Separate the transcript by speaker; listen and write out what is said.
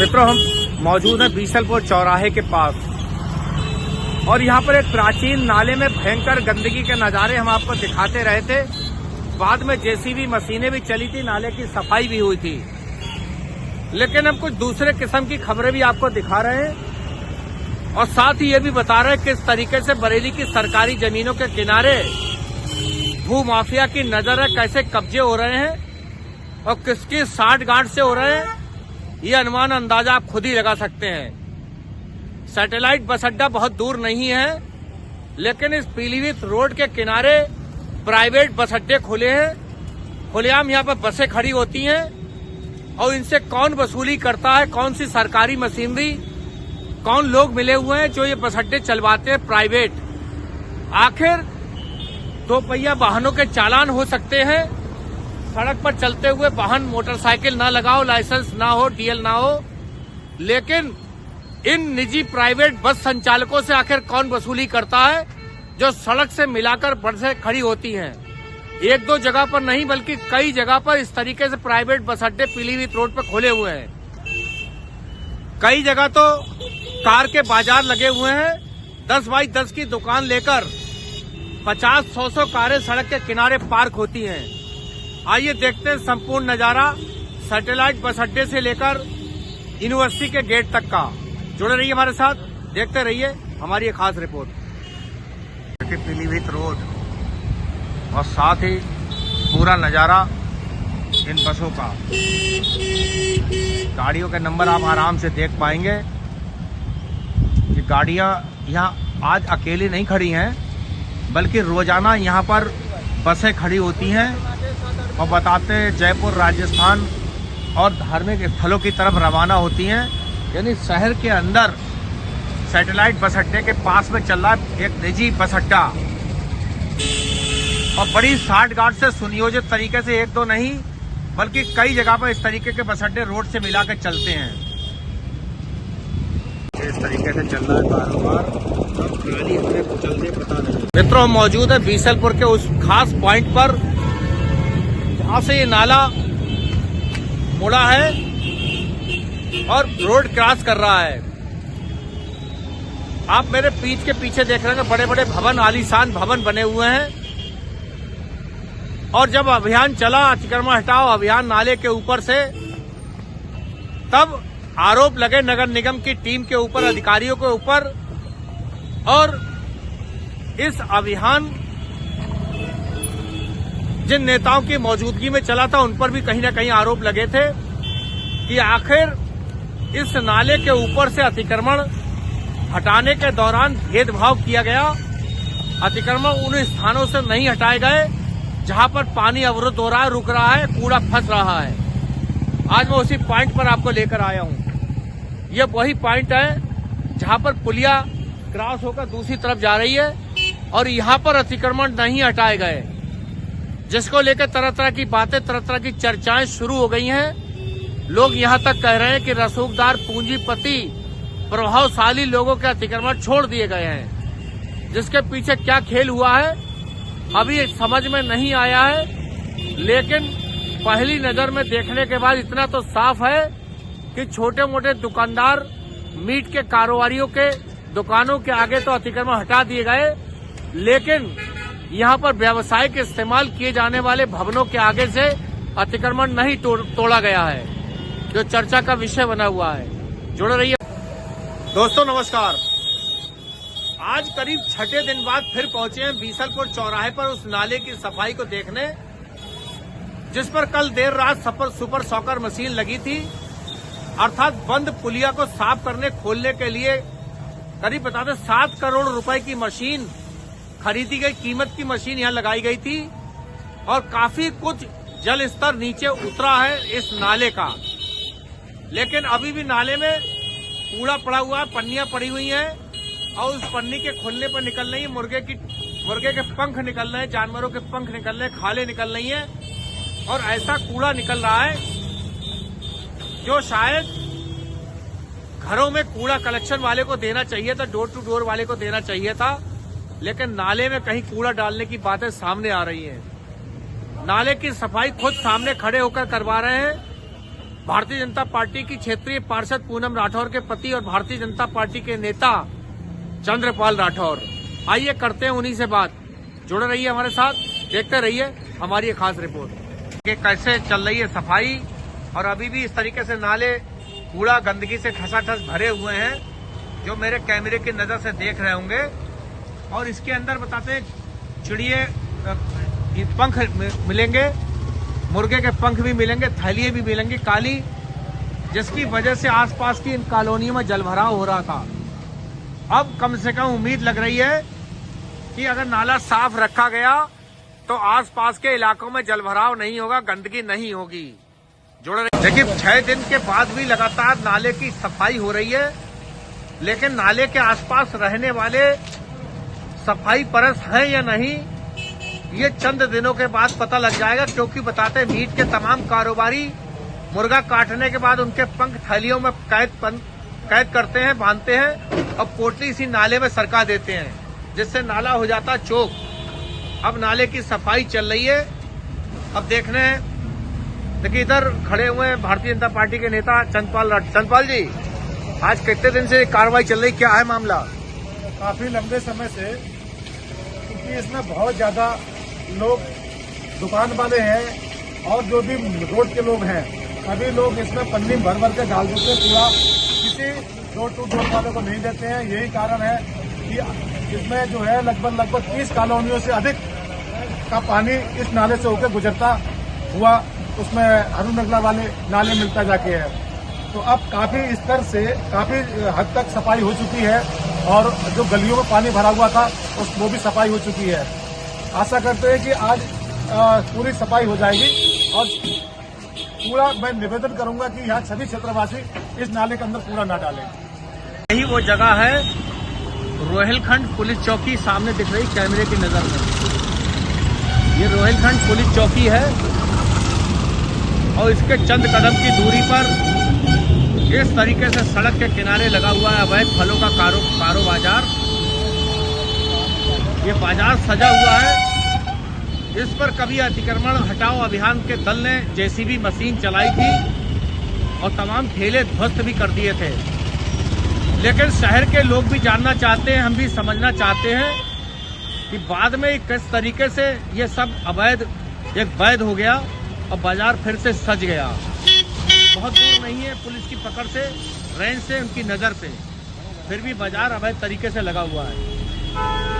Speaker 1: मित्रों, हम मौजूद हैं बीसलपुर चौराहे के पास और यहाँ पर एक प्राचीन नाले में भयंकर गंदगी के नज़ारे हम आपको दिखाते रहे थे। बाद में जेसीबी मशीनें भी चली थी, नाले की सफाई भी हुई थी, लेकिन हम कुछ दूसरे किस्म की खबरें भी आपको दिखा रहे हैं और साथ ही ये भी बता रहे हैं किस तरीके से बरेली की सरकारी जमीनों के किनारे भू माफिया की नजर है, कैसे कब्जे हो रहे हैं और किसकी साठगांठ से हो रहे हैं, ये अनुमान अंदाजा आप खुद ही लगा सकते हैं। सैटेलाइट बस अड्डा बहुत दूर नहीं है, लेकिन इस पीलीभीत रोड के किनारे प्राइवेट बस अड्डे खुले हैं। खुलेआम यहाँ पर बसें खड़ी होती हैं और इनसे कौन वसूली करता है, कौन सी सरकारी मशीनरी, कौन लोग मिले हुए हैं जो ये बस अड्डे चलवाते हैं प्राइवेट। आखिर दो पहिया वाहनों के चालान हो सकते हैं, सड़क पर चलते हुए वाहन मोटरसाइकिल ना लगाओ, लाइसेंस ना हो, डीएल ना हो, लेकिन इन निजी प्राइवेट बस संचालकों से आखिर कौन वसूली करता है जो सड़क से मिलाकर बसें खड़ी होती हैं। एक दो जगह पर नहीं बल्कि कई जगह पर इस तरीके से प्राइवेट बस अड्डे पीलीभीत रोड पर खोले हुए हैं। कई जगह तो कार के बाजार लगे हुए हैं, 10 बाई 10 की दुकान लेकर 50-100 कारें सड़क के किनारे पार्क होती हैं। आइए देखते हैं संपूर्ण नजारा सैटेलाइट बस अड्डे से लेकर यूनिवर्सिटी के गेट तक का। जुड़े रहिए हमारे साथ, देखते रहिए हमारी एक खास रिपोर्ट। पीलीभीत रोड और साथ ही पूरा नजारा इन बसों का, गाड़ियों के नंबर आप आराम से देख पाएंगे। ये गाड़ियां यहाँ आज अकेली नहीं खड़ी हैं, बल्कि रोजाना यहाँ पर बसें खड़ी होती हैं और बताते हैं जयपुर राजस्थान और धार्मिक स्थलों की तरफ रवाना होती हैं। यानी शहर के अंदर सैटेलाइट बस अड्डे के पास में चल रहा है एक निजी बस अड्डा और बड़ी साठगांठ से सुनियोजित तरीके से एक दो नहीं बल्कि कई जगह पर इस तरीके के बस अड्डे रोड से मिलाकर चलते हैं। इस तरीके से चल रहा है कारोबार, चलते पता नहीं। मित्रों, मौजूद है बीसलपुर के उस खास पॉइंट पर जहां से ये नाला मुड़ा है और रोड क्रॉस कर रहा है। आप मेरे पीठ के पीछे देख रहे हैं, बड़े बड़े भवन, आलीशान भवन बने हुए हैं। और जब अभियान चला, अतिक्रमण हटाओ अभियान नाले के ऊपर से, तब आरोप लगे नगर निगम की टीम के ऊपर, अधिकारियों के ऊपर। और इस अभियान जिन नेताओं की मौजूदगी में चला था उन पर भी कहीं ना कहीं आरोप लगे थे कि आखिर इस नाले के ऊपर से अतिक्रमण हटाने के दौरान भेदभाव किया गया। अतिक्रमण उन स्थानों से नहीं हटाए गए जहां पर पानी अवरुद्ध हो रहा है, रुक रहा है, कूड़ा फंस रहा है। आज मैं उसी पॉइंट पर आपको लेकर आया हूं। यह वही पॉइंट है जहां पर पुलिया क्रॉस होकर दूसरी तरफ जा रही है और यहां पर अतिक्रमण नहीं हटाए गए, जिसको लेकर तरह तरह की बातें, तरह तरह की चर्चाएं शुरू हो गई हैं। लोग यहां तक कह रहे हैं कि रसूखदार, पूंजीपति, प्रभावशाली लोगों के अतिक्रमण छोड़ दिए गए हैं। जिसके पीछे क्या खेल हुआ है अभी समझ में नहीं आया है, लेकिन पहली नजर में देखने के बाद इतना तो साफ है कि छोटे मोटे दुकानदार, मीट के कारोबारियों के दुकानों के आगे तो अतिक्रमण हटा दिए गए, लेकिन यहाँ पर व्यावसायिक इस्तेमाल किए जाने वाले भवनों के आगे से अतिक्रमण नहीं तोड़ा गया है, जो चर्चा का विषय बना हुआ है। जुड़े रहिए दोस्तों। नमस्कार। आज करीब छठे दिन बाद फिर पहुंचे हैं बीसलपुर चौराहे पर उस नाले की सफाई को देखने, जिस पर कल देर रात सुपर सॉकर मशीन लगी थी। अर्थात बंद पुलिया को साफ करने, खोलने के लिए करीब बताते 7 करोड़ रुपए की मशीन खरीदी गई, कीमत की मशीन यहां लगाई गई थी और काफी कुछ जल स्तर नीचे उतरा है इस नाले का। लेकिन अभी भी नाले में कूड़ा पड़ा हुआ है, पन्नियां पड़ी हुई हैं और उस पन्नी के खुलने पर निकल रही है मुर्गे के पंख निकल रहे हैं, जानवरों के पंख निकल रहे हैं, खाले निकल रही हैं और ऐसा कूड़ा निकल रहा है जो शायद घरों में कूड़ा कलेक्शन वाले को देना चाहिए था, डोर टू डोर वाले को देना चाहिए था, लेकिन नाले में कहीं कूड़ा डालने की बातें सामने आ रही हैं। नाले की सफाई खुद सामने खड़े होकर करवा रहे हैं भारतीय जनता पार्टी की क्षेत्रीय पार्षद पूनम राठौर के पति और भारतीय जनता पार्टी के नेता चंद्रपाल राठौर। आइए करते हैं उन्हीं से बात। जुड़े रहिए हमारे साथ, देखते रहिए हमारी ये खास रिपोर्ट कि कैसे चल रही है सफाई। और अभी भी इस तरीके से नाले कूड़ा गंदगी से ठसाठस भरे हुए हैं, जो मेरे कैमरे की नजर से देख रहे होंगे। और इसके अंदर बताते हैं चिड़िए पंख मिलेंगे, मुर्गे के पंख भी मिलेंगे, थैलियां भी मिलेंगी काली, जिसकी वजह से आसपास की इन कॉलोनियों में जलभराव हो रहा था। अब कम से कम उम्मीद लग रही है कि अगर नाला साफ रखा गया तो आसपास के इलाकों में जलभराव नहीं होगा, गंदगी नहीं होगी। जुड़े रहिए। देखिए 6 दिन के बाद भी लगातार नाले की सफाई हो रही है, लेकिन नाले के आसपास रहने वाले सफाई परस्त हैं या नहीं, ये चंद दिनों के बाद पता लग जाएगा। क्योंकि बताते मीट के तमाम कारोबारी मुर्गा काटने के बाद उनके पंख थैलियों में कैद करते हैं, बांधते हैं और पोटली इसी नाले में सरका देते हैं, जिससे नाला हो जाता चौक। अब नाले की सफाई चल रही है। अब देखिए इधर खड़े हुए हैं भारतीय जनता पार्टी के नेता चंद्रपाल जी, आज कितने दिन से कार्रवाई चल रही, क्या है मामला?
Speaker 2: काफी लंबे समय से, क्योंकि इसमें बहुत ज्यादा लोग दुकान वाले हैं और जो भी रोड के लोग हैं, सभी लोग इसमें पन्नी भर भर के डाल देते हैं कूड़ा, किसी डोर टू डोर वाले को नहीं देते हैं। यही कारण है कि इसमें जो है लगभग 30 कॉलोनियों से अधिक का पानी इस नाले से होकर गुजरता हुआ उसमें अरुणनगला वाले नाले मिलता जाके है। तो अब काफी स्तर से काफी हद तक सफाई हो चुकी है और जो गलियों में पानी भरा हुआ था वो भी सफाई हो चुकी है। आशा करते हैं कि आज पूरी सफाई हो जाएगी। और कूड़ा मैं निवेदन करूंगा कि यहाँ सभी क्षेत्रवासी इस नाले के अंदर कूड़ा ना डालें।
Speaker 1: यही वो जगह है, रोहिलखंड पुलिस चौकी सामने दिख रही कैमरे की नजर में। ये रोहिलखंड पुलिस चौकी है और इसके चंद कदम की दूरी पर इस तरीके से सड़क के किनारे लगा हुआ है अवैध फलों का कारो बाजार। ये बाजार सजा हुआ है। इस पर कभी अतिक्रमण हटाओ अभियान के दल ने जेसीबी मशीन चलाई थी और तमाम ठेले ध्वस्त भी कर दिए थे। लेकिन शहर के लोग भी जानना चाहते हैं, हम भी समझना चाहते हैं कि बाद में किस तरीके से ये सब अवैध एक वैध हो गया और बाजार फिर से सज गया। बहुत दूर नहीं है पुलिस की पकड़ से, रेंज से, उनकी नजर से, फिर भी बाजार अवैध तरीके से लगा हुआ है।